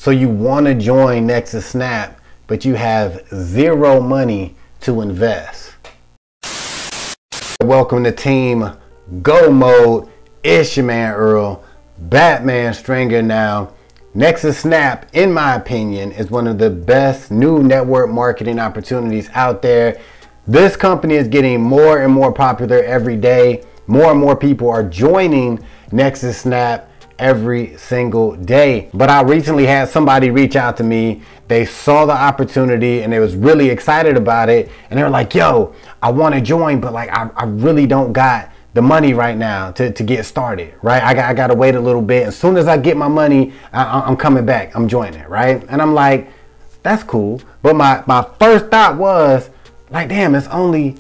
So you want to join Nexus SNAP, but you have zero money to invest. Welcome to Team Go Mode. It's your man Earl, Batman Stringer. Now, Nexus SNAP, in my opinion, is one of the best new network marketing opportunities out there. This company is getting more and more popular every day. More and more people are joining Nexus SNAP every single day. But I recently had somebody reach out to me. They saw the opportunity and they was really excited about it. And they were like, yo, I want to join, but like I really don't got the money right now to get started, right? I got to wait a little bit. As soon as I get my money, I'm coming back. I'm joining, right? And I'm like, that's cool. But my first thought was like, damn, it's only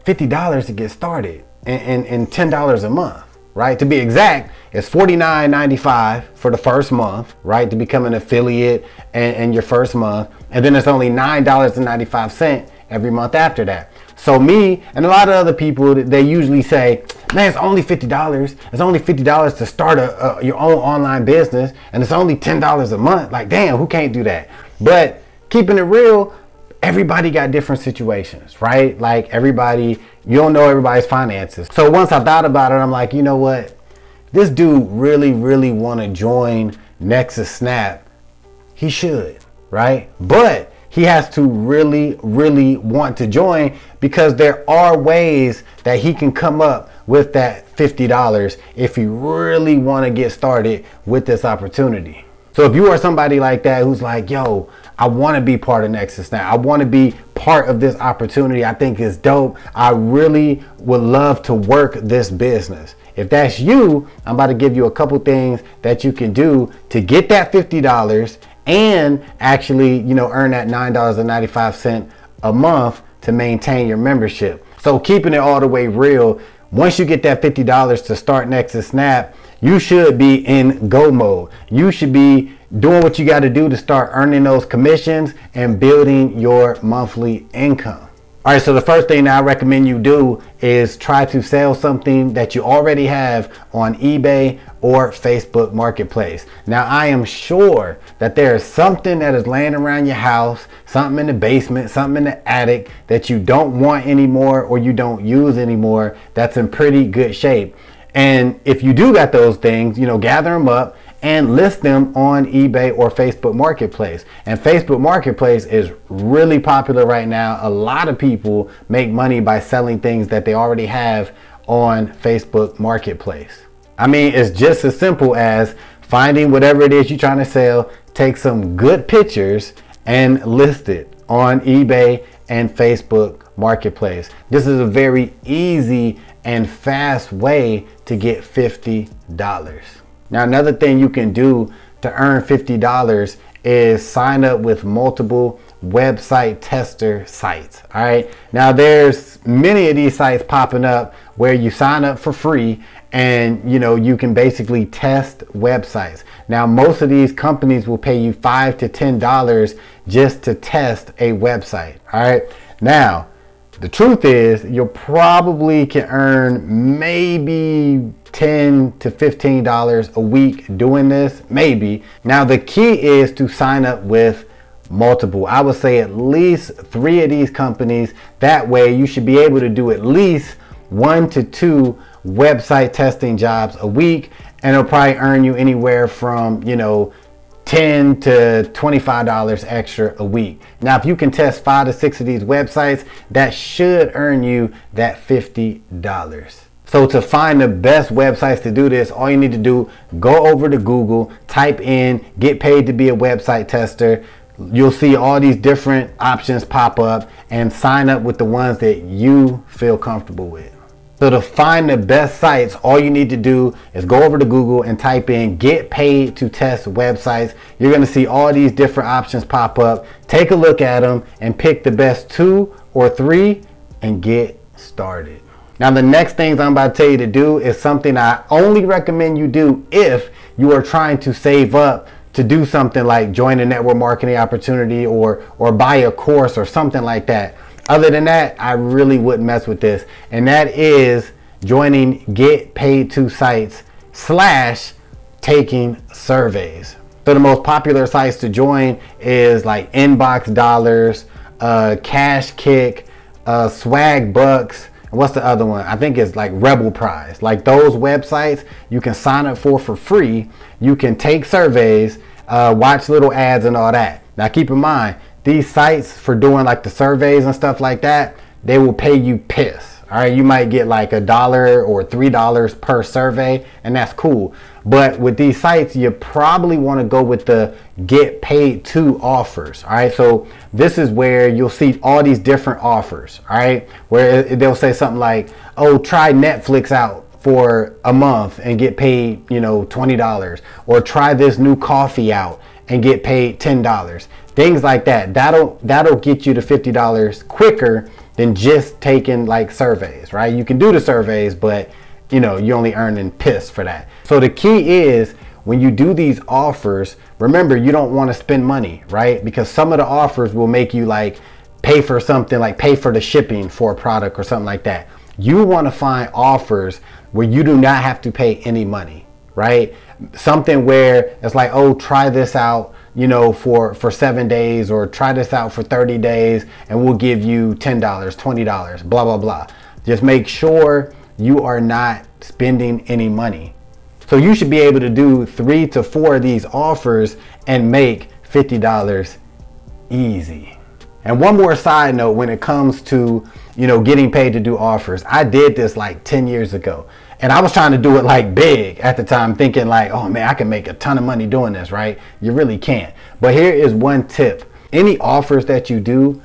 $50 to get started and $10 a month, right? To be exact, it's $49.95 for the first month, right? To become an affiliate and your first month. And then it's only $9.95 every month after that. So me and a lot of other people, they usually say, man, it's only $50. It's only $50 to start your own online business. And it's only $10 a month. Like, damn, who can't do that? But keeping it real, everybody got different situations, right? Like everybody, you don't know everybody's finances. So once I thought about it, I'm like, you know what? This dude really want to join Nexus SNAP. He should, right? But he has to really want to join, because there are ways that he can come up with that $50 if you really want to get started with this opportunity. So if you are somebody like that who's like, yo, I want to be part of Nexus SNAP, I want to be part of this opportunity, I think it's dope, I really would love to work this business. If that's you, I'm about to give you a couple things that you can do to get that $50 and actually, you know, earn that $9.95 a month to maintain your membership. So keeping it all the way real, once you get that $50 to start Nexus SNAP, you should be in go mode. You should be doing what you got to do to start earning those commissions and building your monthly income. All right, so the first thing that I recommend you do is try to sell something that you already have on eBay or Facebook Marketplace. Now, I am sure that there is something that is laying around your house, something in the basement, something in the attic that you don't want anymore or you don't use anymore that's in pretty good shape. And if you do got those things, you know, gather them up and list them on eBay or Facebook Marketplace. And Facebook Marketplace is really popular right now. A lot of people make money by selling things that they already have on Facebook Marketplace. I mean, it's just as simple as finding whatever it is you're trying to sell, take some good pictures and list it on eBay and Facebook Marketplace. This is a very easy and fast way to get $50. Now, another thing you can do to earn $50 is sign up with multiple website tester sites. All right. Now, there's many of these sites popping up where you sign up for free and, you know, you can basically test websites. Now, most of these companies will pay you $5 to $10 just to test a website. All right. Now, the truth is you probably can earn maybe $10 to $15 a week doing this, maybe. Now, the key is to sign up with multiple. I would say at least 3 of these companies. That way you should be able to do at least 1 to 2 website testing jobs a week, and it'll probably earn you anywhere from, you know, $10 to $25 extra a week. Now, if you can test 5 to 6 of these websites, that should earn you that $50. So to find the best websites to do this, all you need to do, go over to Google, type in, get paid to be a website tester. You'll see all these different options pop up, and sign up with the ones that you feel comfortable with. So to find the best sites, all you need to do is go over to Google and type in get paid to test websites. You're going to see all these different options pop up. Take a look at them and pick the best 2 or 3 and get started. Now, the next things I'm about to tell you to do is something I only recommend you do if you are trying to save up to do something like join a network marketing opportunity or buy a course or something like that. Other than that, I really wouldn't mess with this. And that is joining get paid to sites / taking surveys. So So the most popular sites to join is like Inbox Dollars, Cash Kick, Swag Bucks. What's the other one? I think it's like Rebel Prize. Like those websites you can sign up for free. You can take surveys, watch little ads and all that. Now keep in mind, these sites for doing like the surveys and stuff like that, they will pay you piss. All right, you might get like $1 or $3 per survey, and that's cool. But with these sites, you probably want to go with the get paid to offers. All right, so this is where you'll see all these different offers. All right, where they'll say something like, oh, try Netflix out for a month and get paid, you know, $20, or try this new coffee out and get paid $10. Things like that. That'll get you to $50 quicker than just taking like surveys, right? You can do the surveys, but you know, you're only earning piss for that. So the key is when you do these offers, remember, you don't want to spend money, right? Because some of the offers will make you like pay for something, like pay for the shipping for a product or something like that. You want to find offers where you do not have to pay any money, right? Something where it's like, oh, try this out, you know, for 7 days, or try this out for 30 days and we'll give you $10, $20, blah, blah, blah. Just make sure you are not spending any money. So you should be able to do 3 to 4 of these offers and make $50 easy. And one more side note when it comes to, you know, getting paid to do offers. I did this like 10 years ago. And I was trying to do it like big at the time, thinking like, oh man, I can make a ton of money doing this, right? You really can't. But here is one tip. Any offers that you do,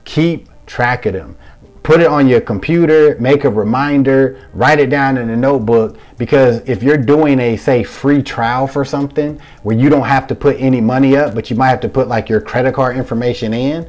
keep track of them. Put it on your computer, make a reminder, write it down in a notebook, because if you're doing a, say, free trial for something where you don't have to put any money up, but you might have to put like your credit card information in,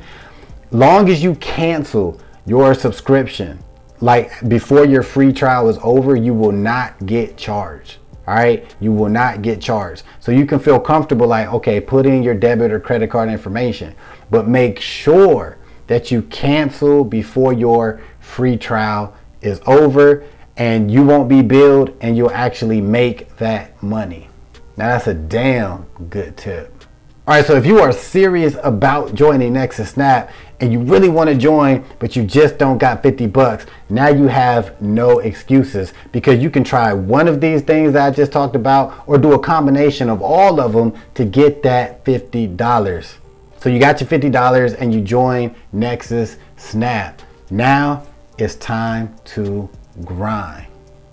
long as you cancel your subscription, like before your free trial is over, you will not get charged. All right, you will not get charged. So you can feel comfortable like, okay, put in your debit or credit card information, but make sure that you cancel before your free trial is over, and you won't be billed and you'll actually make that money. Now that's a damn good tip. All right, so if you are serious about joining Nexus SNAP and you really want to join, but you just don't got 50 bucks, now you have no excuses, because you can try one of these things that I just talked about, or do a combination of all of them to get that $50. So you got your $50 and you join Nexus SNAP. Now it's time to grind.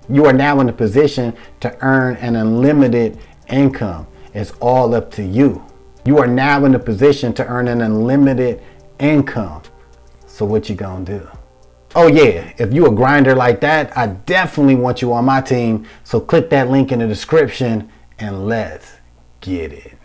You are now in a position to earn an unlimited income. It's all up to you. You are now in a position to earn an unlimited income. So what you gonna do? Oh yeah, if you a grinder like that, I definitely want you on my team. So click that link in the description and let's get it.